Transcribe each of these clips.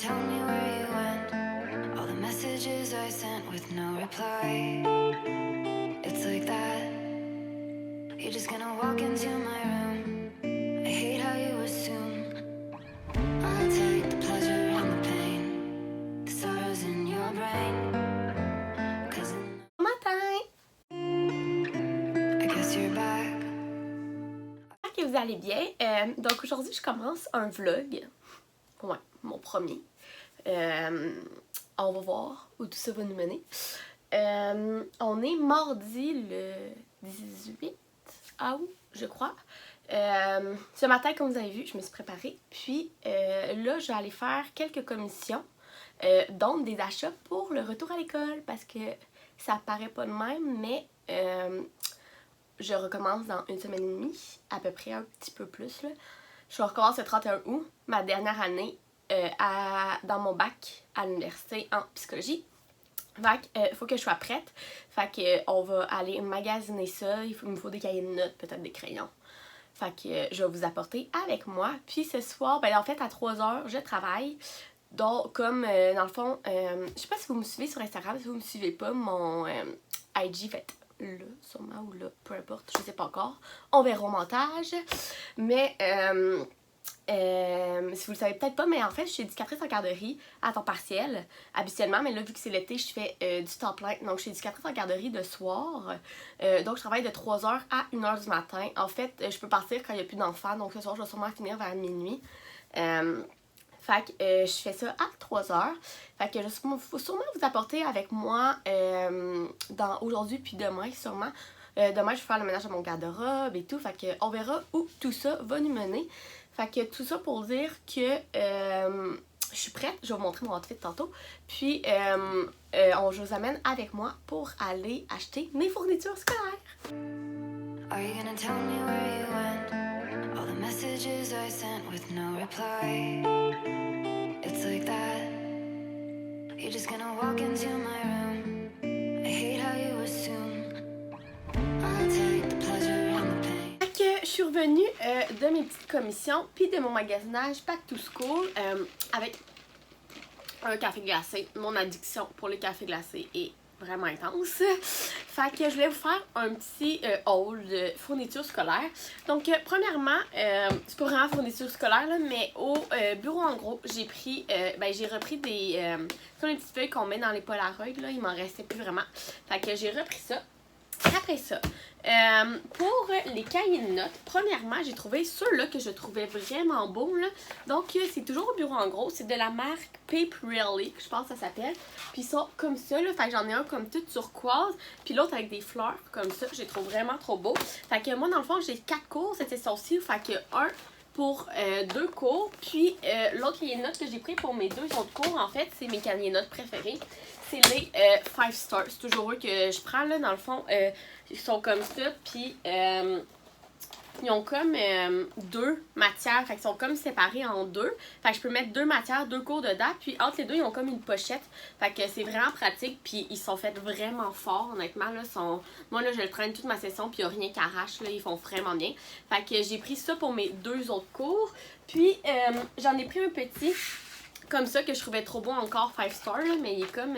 tell me where you went? All the messages I sent with no reply. It's like that. You're just gonna walk into my room. I hate how you assume I'll take the pleasure and the pain, the sorrows in your brain. Matin! I guess you're back. J'espère que vous allez bien. Donc aujourd'hui, je commence un vlog. Ouais, mon premier. On va voir où tout ça va nous mener. On est mardi le 18 août, je crois. Ce matin, comme vous avez vu, je me suis préparée. Puis là, je vais aller faire quelques commissions, dont des achats pour le retour à l'école. Parce que ça paraît pas de même, mais je recommence dans une semaine et demie, à peu près, un petit peu plus. Là. Je recommence le 31 août, ma dernière année dans mon bac à l'université en psychologie. Fait que, faut que je sois prête. Fait que, on va aller magasiner ça. Il me faut des cahiers de notes, peut-être des crayons. Fait que je vais vous apporter avec moi. Puis ce soir, ben en fait, à 3h, je travaille. Donc, comme, dans le fond, je sais pas si vous me suivez sur Instagram. Si vous me suivez pas, mon IG fait là, sûrement, ou là, peu importe, je sais pas encore. On verra au montage. Mais, si vous le savez peut-être pas, mais en fait, je suis éducatrice en garderie à temps partiel, habituellement. Mais là, vu que c'est l'été, je fais du temps plein. Donc, je suis éducatrice en garderie de soir. Donc, je travaille de 3h à 1h du matin. En fait, je peux partir quand il n'y a plus d'enfants. Donc, ce soir, je vais sûrement finir vers minuit. Fait que je fais ça à 3h. Fait que il faut sûrement vous apporter avec moi dans aujourd'hui puis demain, sûrement. Demain, je vais faire le ménage de mon garde-robe et tout. Fait que on verra où tout ça va nous mener. Fait que tout ça pour dire que je suis prête. Je vais vous montrer mon outfit tantôt. Puis, je vous amène avec moi pour aller acheter mes fournitures scolaires. Are you gonna tell me where you went? All the messages I sent with no reply. It's like that. You're just gonna walk into my room. I hate how you assume I'll take the pleasure and the pain. Fait que je suis revenue de mes petites commissions puis de mon magasinage Back to School avec un café glacé. Mon addiction pour les cafés glacés est vraiment intense. Fait que je voulais vous faire un petit haul de fournitures scolaires. Donc, premièrement, c'est pas vraiment fourniture scolaire, là, mais au bureau en gros, j'ai pris, j'ai repris des, comme les petites feuilles qu'on met dans les Polaroid, là, il m'en restait plus vraiment. Fait que j'ai repris ça. Après ça, pour les cahiers de notes, premièrement, j'ai trouvé ceux-là que je trouvais vraiment beaux. Là. Donc, c'est toujours au bureau en gros. C'est de la marque Paperly, je pense que ça s'appelle. Puis ils sont comme ça. Là. Fait que j'en ai un comme tout turquoise. Puis l'autre avec des fleurs comme ça. Je les trouve vraiment trop beaux. Fait que moi, dans le fond, j'ai 4 cours. C'était ça-ci. Fait que un pour 2 cours. Puis l'autre cahier de notes que j'ai pris pour mes 2 autres cours, en fait, c'est mes cahiers de notes préférés. C'est les 5 stars. C'est toujours eux que je prends, là. Dans le fond, ils sont comme ça. Puis, ils ont comme 2 matières. Fait qu'ils sont comme séparés en 2. Fait que je peux mettre 2 matières, 2 cours dedans. Puis, entre les deux, ils ont comme une pochette. Fait que c'est vraiment pratique. Puis, ils sont faits vraiment forts, honnêtement. Là, moi, là, je le traîne toute ma session. Puis, il n'y a rien qui arrache. Là, ils font vraiment bien. Fait que j'ai pris ça pour mes 2 autres cours. Puis, j'en ai pris un petit comme ça que je trouvais trop beau encore 5 stars, là, mais il est comme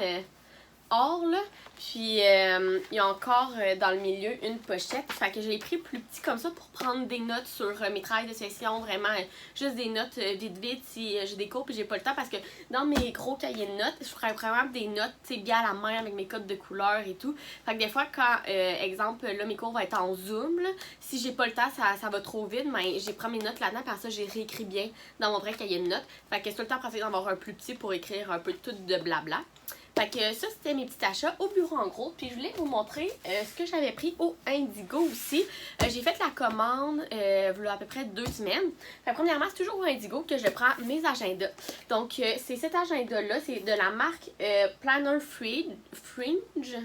or, là. Puis, il y a encore dans le milieu une pochette. Fait que je l'ai pris plus petit comme ça pour prendre des notes sur mes travails de session. Vraiment, juste des notes vite si j'ai des cours puis j'ai pas le temps. Parce que dans mes gros cahiers de notes, je ferais vraiment des notes bien à la main avec mes codes de couleurs et tout. Fait que des fois, quand, exemple, là, mes cours vont être en Zoom, là, si j'ai pas le temps, ça va trop vite, mais j'ai pris mes notes là-dedans. Par ça, j'ai réécrit bien dans mon vrai cahier de notes. Fait que c'est tout le temps pratique d'en avoir un plus petit pour écrire un peu tout de blabla. Fait que ça, c'était mes petits achats au bureau en gros. Puis je voulais vous montrer ce que j'avais pris au Indigo aussi. J'ai fait la commande il y a à peu près 2 semaines. Fait que premièrement, c'est toujours au Indigo que je prends mes agendas. Donc, c'est cet agenda-là. C'est de la marque Planner Fringe.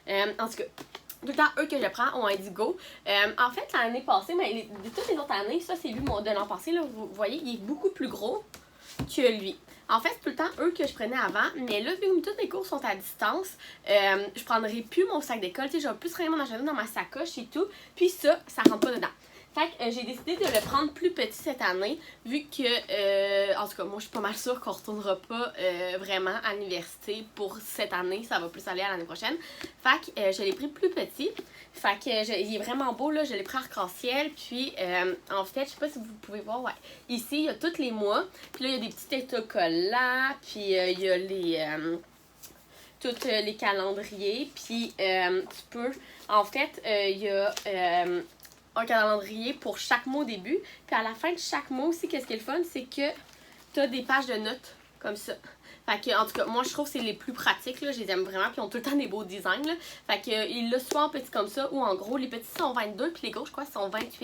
En tout cas, tout le temps eux que je prends au Indigo. En fait, l'année passée, mais de toutes les autres années, ça c'est lui de l'an passé, là, vous voyez, il est beaucoup plus gros que lui. En fait, c'est tout le temps eux que je prenais avant, mais là, vu que tous mes cours sont à distance, je prendrai plus mon sac d'école. Tu sais, je vais plus traîner mon agenda dans ma sacoche et tout, puis ça rentre pas dedans. Fait que j'ai décidé de le prendre plus petit cette année, vu que, en tout cas, moi je suis pas mal sûre qu'on retournera pas vraiment à l'université pour cette année, ça va plus aller à l'année prochaine. Fait que je l'ai pris plus petit, fait que il est vraiment beau, là, je l'ai pris arc-en-ciel, puis en fait, je sais pas si vous pouvez voir, ouais, ici il y a tous les mois, puis là il y a des petits autocollants, puis il y a les... tous les calendriers, puis tu peux, en fait, il y a un calendrier pour chaque mot au début, puis à la fin de chaque mot aussi, qu'est-ce qui est le fun, c'est que tu as des pages de notes, comme ça. Fait que, en tout cas, moi je trouve que c'est les plus pratiques, là, je les aime vraiment, puis ils ont tout le temps des beaux designs, là. Fait que, il l'a soit en petit comme ça, ou en gros, les petits sont 22, puis les gros, je crois, sont 28.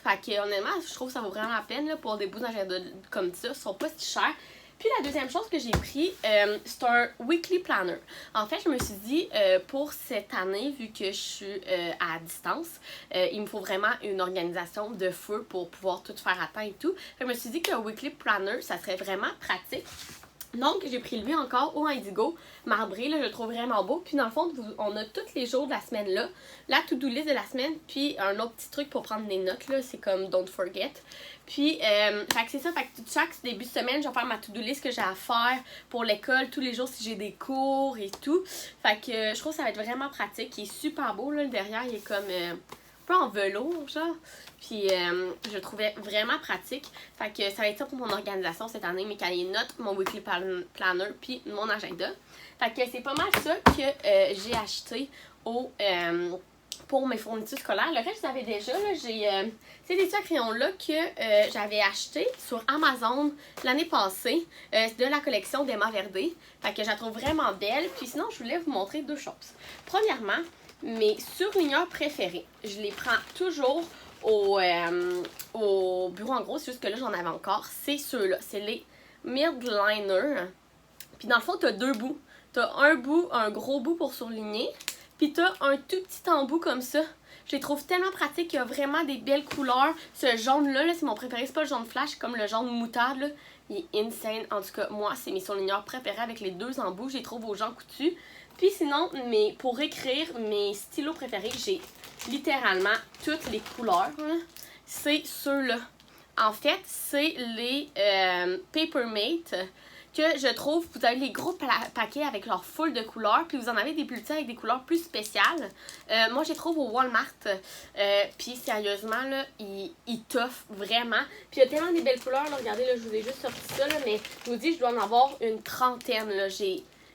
Fait que, honnêtement, je trouve que ça vaut vraiment la peine, là, pour des beaux agendas comme ça, ils sont pas si chers. Puis la deuxième chose que j'ai pris, c'est un weekly planner. En fait, je me suis dit, pour cette année, vu que je suis à distance, il me faut vraiment une organisation de feu pour pouvoir tout faire à temps et tout. Fait que je me suis dit qu'un weekly planner, ça serait vraiment pratique. Donc, j'ai pris lui encore au indigo, marbré, là, je le trouve vraiment beau. Puis dans le fond, on a tous les jours de la semaine là, la to-do list de la semaine, puis un autre petit truc pour prendre des notes, là, c'est comme don't forget. Puis, fait que c'est ça, fait que chaque début de semaine, je vais faire ma to-do list que j'ai à faire pour l'école, tous les jours si j'ai des cours et tout. Fait que je trouve que ça va être vraiment pratique, il est super beau, là, le derrière, il est comme... un peu en velours, genre. Puis je le trouvais vraiment pratique. Fait que ça va être ça pour mon organisation cette année, mes cahiers de notes, mon weekly planner, puis mon agenda. Fait que c'est pas mal ça que j'ai acheté pour mes fournitures scolaires. Le reste, je savais déjà, là, j'ai ces études à crayon-là que j'avais acheté sur Amazon l'année passée, de la collection d'Emma Verdé. Fait que je la trouve vraiment belle. Puis sinon, je voulais vous montrer deux choses. Premièrement, mes surligneurs préférés. Je les prends toujours au bureau en gros, c'est juste que là j'en avais encore. C'est ceux-là, c'est les Mildliner. Puis dans le fond, t'as deux bouts. T'as un bout, un gros bout pour surligner. Puis t'as un tout petit embout comme ça. Je les trouve tellement pratiques, il y a vraiment des belles couleurs. Ce jaune-là, -là, c'est mon préféré, c'est pas le jaune flash, comme le jaune moutarde. Là. Il est insane. En tout cas, moi, c'est mes surligneurs préférés avec les deux embouts. Je les trouve aux gens coutus. Puis sinon, pour écrire mes stylos préférés, j'ai littéralement toutes les couleurs. C'est ceux-là. En fait, c'est les Papermate que je trouve, vous avez les gros paquets avec leur full de couleurs, puis vous en avez des plus petits avec des couleurs plus spéciales. Moi, je les trouve au Walmart. Puis sérieusement, là, ils t'offrent vraiment. Puis il y a tellement des belles couleurs. Là, regardez, là, je vous ai juste sorti ça, là, mais je vous dis, je dois en avoir une trentaine. Là.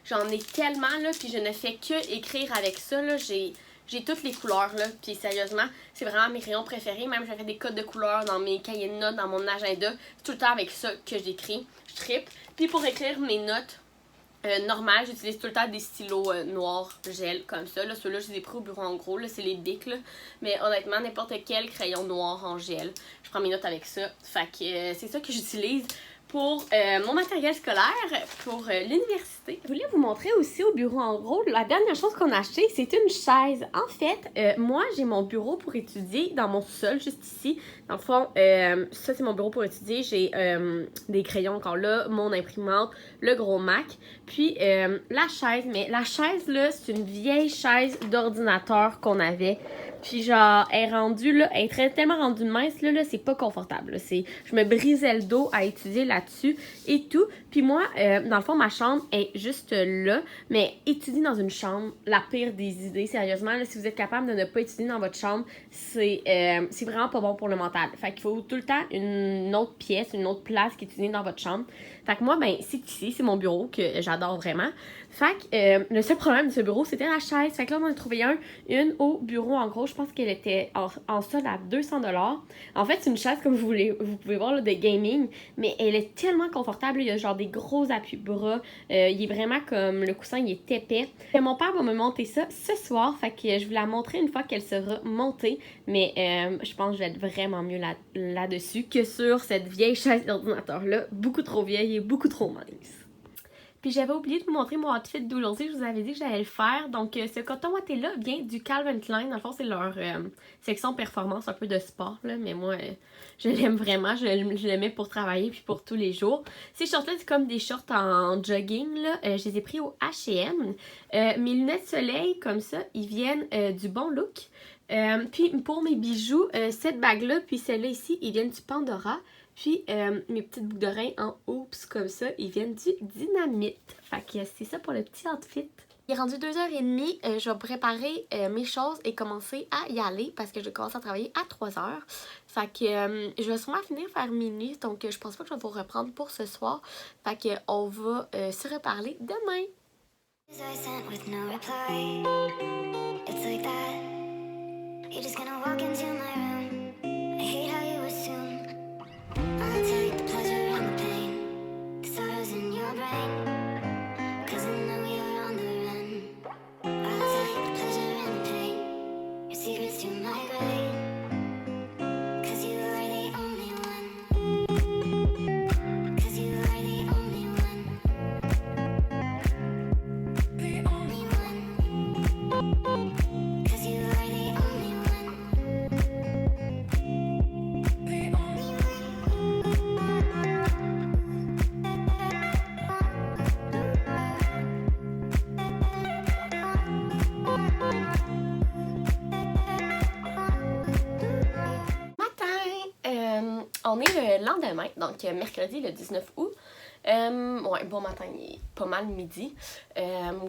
J'en ai tellement, là, puis je ne fais que écrire avec ça, là, j'ai toutes les couleurs, là, puis sérieusement, c'est vraiment mes rayons préférés, même je fais des codes de couleurs dans mes cahiers de notes, dans mon agenda, c'est tout le temps avec ça que j'écris, je trippe. Puis pour écrire mes notes normales, j'utilise tout le temps des stylos noirs, gel, comme ça, là, ceux-là, je les ai pris au bureau en gros, là, c'est les Bic, là, mais honnêtement, n'importe quel crayon noir en gel, je prends mes notes avec ça, fait que c'est ça que j'utilise pour mon matériel scolaire, pour l'université. Je voulais vous montrer aussi au bureau en gros, la dernière chose qu'on a acheté, c'est une chaise. En fait, moi, j'ai mon bureau pour étudier dans mon sous-sol, juste ici. Dans le fond, ça, c'est mon bureau pour étudier. J'ai des crayons encore là, mon imprimante, le gros Mac, puis la chaise. Mais la chaise, là, c'est une vieille chaise d'ordinateur qu'on avait. Puis genre, elle est rendue, là, elle est tellement rendue mince, là c'est pas confortable. Là, je me brisais le dos à étudier là-dessus et tout. Puis moi, dans le fond, ma chambre est juste là, mais étudier dans une chambre, la pire des idées, sérieusement. Là, si vous êtes capable de ne pas étudier dans votre chambre, c'est vraiment pas bon pour le mental. Fait qu'il faut tout le temps une autre pièce, une autre place qu'étudier dans votre chambre. Fait que moi, ben, c'est ici, c'est mon bureau que j'adore vraiment. Fait que le seul problème de ce bureau, c'était la chaise. Fait que là, on en a trouvé une au bureau. En gros, je pense qu'elle était en solde à 200$. En fait, c'est une chaise, comme vous pouvez voir, là, de gaming. Mais elle est tellement confortable. Il y a genre des gros appuis-bras. Il est vraiment comme, le coussin, il est épais. Et mon père va me monter ça ce soir. Fait que je vais la montrer une fois qu'elle sera montée. Mais je pense que je vais être vraiment mieux là-dessus que sur cette vieille chaise d'ordinateur-là. Beaucoup trop vieille et beaucoup trop mince. Puis j'avais oublié de vous montrer mon outfit d'aujourd'hui, je vous avais dit que j'allais le faire. Donc ce coton ouaté-là vient du Calvin Klein. Dans le fond, c'est leur section performance, un peu de sport, là. Mais moi, je l'aime vraiment. Je le mets pour travailler puis pour tous les jours. Ces shorts-là, c'est comme des shorts en jogging, là. Je les ai pris au H&M. Mes lunettes de soleil, comme ça, ils viennent du Bon Look. Puis pour mes bijoux, cette bague-là, puis celle-là ici, ils viennent du Pandora. Puis mes petites boucles d'oreilles en hoops comme ça, ils viennent du Dynamite. Fait que c'est ça pour le petit outfit. Il est rendu 2h30, je vais préparer mes choses et commencer à y aller parce que je commence à travailler à 3h. Fait que je vais sûrement finir vers minuit, donc je pense pas que je vais vous reprendre pour ce soir. Fait que on va se reparler demain. I sent with no reply. It's like that. You're just gonna walk into my room. I hate how you assume I'll take the pleasure and the pain, the sorrows in your brain, 'cause I know you're on the run. I'll take the pleasure and the pain, your secrets to my grave, 'cause you are the only one, 'cause you are the only one, the only one, 'cause you are the only one, the only On est le lendemain, donc mercredi le 19 août. Ouais, bon matin, il est pas mal midi.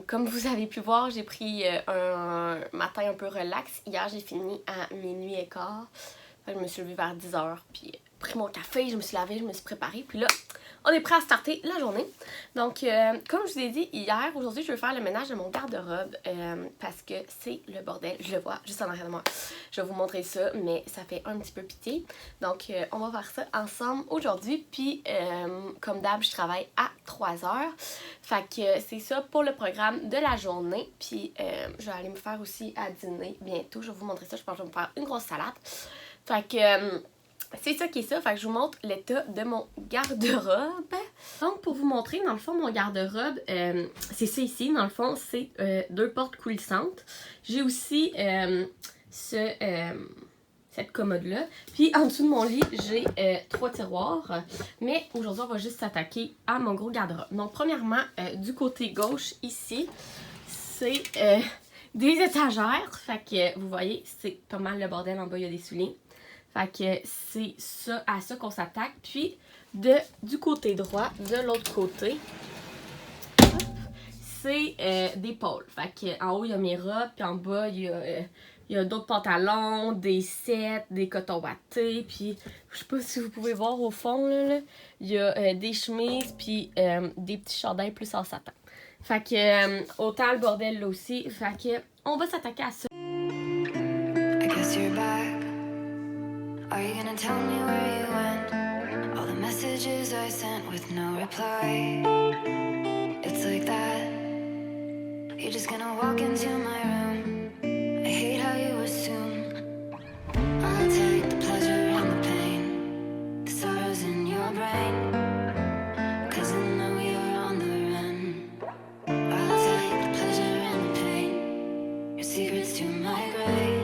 Comme vous avez pu voir, j'ai pris un matin un peu relax. Hier, j'ai fini à minuit et quart. Je me suis levée vers 10h, puis pris mon café, je me suis lavée, je me suis préparée. Puis là, on est prêt à starter la journée. Donc, comme je vous ai dit hier, aujourd'hui, je vais faire le ménage de mon garde-robe parce que c'est le bordel. Je le vois juste en arrière de moi. Je vais vous montrer ça, mais ça fait un petit peu pitié. Donc, on va faire ça ensemble aujourd'hui. Puis, comme d'hab, je travaille à 3h. Fait que c'est ça pour le programme de la journée. Puis, je vais aller me faire aussi à dîner bientôt. Je vais vous montrer ça. Je pense que je vais me faire une grosse salade. Fait que... c'est ça qui est ça, fait que je vous montre l'état de mon garde-robe. Donc pour vous montrer, dans le fond, mon garde-robe, c'est ça ici, dans le fond, c'est 2 portes coulissantes. J'ai aussi cette commode-là. Puis en dessous de mon lit, j'ai 3 tiroirs. Mais aujourd'hui, on va juste s'attaquer à mon gros garde-robe. Donc premièrement, du côté gauche, ici, c'est des étagères. Fait que vous voyez, c'est pas mal le bordel en bas, il y a des souliers. Fait que c'est ça, à ça qu'on s'attaque. Puis, du côté droit, de l'autre côté, c'est des pôles. Fait que en haut, il y a mes robes, puis en bas, il y a d'autres pantalons, des sets, des cotons wattés, puis je sais pas si vous pouvez voir au fond, là, il y a des chemises, puis des petits chandails plus en satin. Fait que autant le bordel là aussi. Fait que on va s'attaquer à ça. I guess you're back. Are you gonna tell me where you went? All the messages I sent with no reply. It's like that. You're just gonna walk into my room. I hate how you assume I'll take the pleasure and the pain, the sorrows in your brain, 'cause I know you're on the run. I'll take the pleasure and the pain, your secrets to my grave.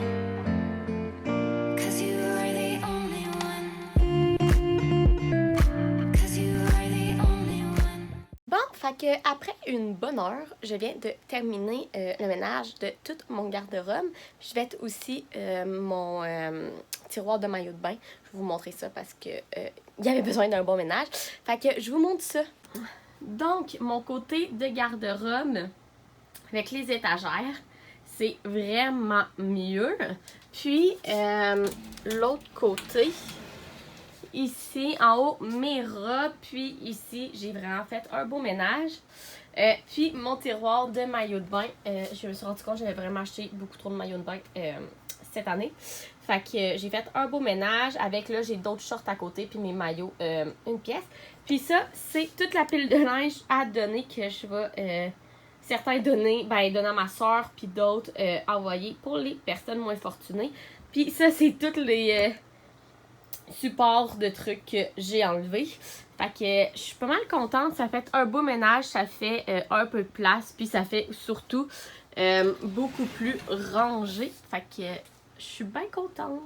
Fait que après une bonne heure, je viens de terminer le ménage de tout mon garde-robe. Je vais aussi mon tiroir de maillot de bain. Je vais vous montrer ça parce que il y avait besoin d'un bon ménage. Fait que je vous montre ça. Donc, mon côté de garde-robe avec les étagères, c'est vraiment mieux. Puis, l'autre côté... ici, en haut, mes robes. Puis ici, j'ai vraiment fait un beau ménage. Puis mon tiroir de maillot de bain. Je me suis rendu compte que j'avais vraiment acheté beaucoup trop de maillots de bain cette année. Fait que j'ai fait un beau ménage. Avec là, j'ai d'autres shorts à côté. Puis mes maillots, une pièce. Puis ça, c'est toute la pile de linge à donner que je vais... certains donner à ma soeur. Puis d'autres envoyer pour les personnes moins fortunées. Puis ça, c'est toutes les... support de trucs que j'ai enlevé. Fait que je suis pas mal contente. Ça fait un beau ménage. Ça fait un peu de place. Puis ça fait surtout beaucoup plus rangé. Fait que je suis bien contente.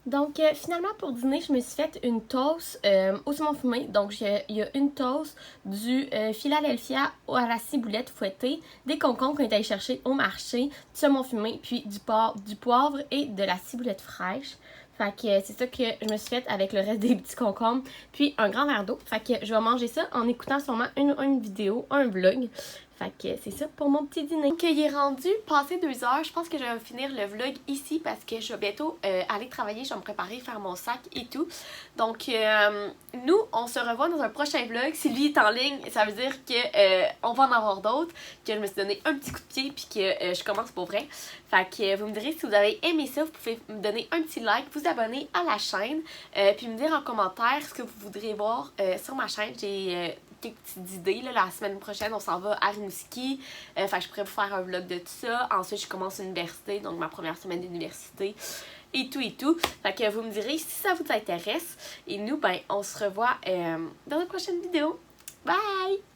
Donc, finalement, pour dîner, je me suis fait une toast au saumon fumé. Donc, il y a une toast, du Philadelphia à la ciboulette fouettée, des concombres qu'on est allé chercher au marché, du saumon fumé, puis du poivre et de la ciboulette fraîche. Fait que c'est ça que je me suis fait avec le reste des petits concombres, puis un grand verre d'eau. Fait que je vais manger ça en écoutant sûrement une vidéo, un vlog. Fait que c'est ça pour mon petit dîner. Donc, il est rendu passé 2 heures. Je pense que je vais finir le vlog ici parce que je vais bientôt aller travailler. Je vais me préparer, faire mon sac et tout. Donc, nous, on se revoit dans un prochain vlog. Si lui est en ligne, ça veut dire que on va en avoir d'autres, que je me suis donné un petit coup de pied puis que je commence pour vrai. Fait que vous me direz si vous avez aimé ça, vous pouvez me donner un petit like, vous abonner à la chaîne, puis me dire en commentaire ce que vous voudrez voir sur ma chaîne. J'ai quelques petites idées. Là, la semaine prochaine, on s'en va à Rimouski. Fait que je pourrais vous faire un vlog de tout ça. Ensuite, je commence l'université, donc ma première semaine d'université. Et tout et tout. Fait que vous me direz si ça vous intéresse. Et nous, ben, on se revoit dans une prochaine vidéo. Bye!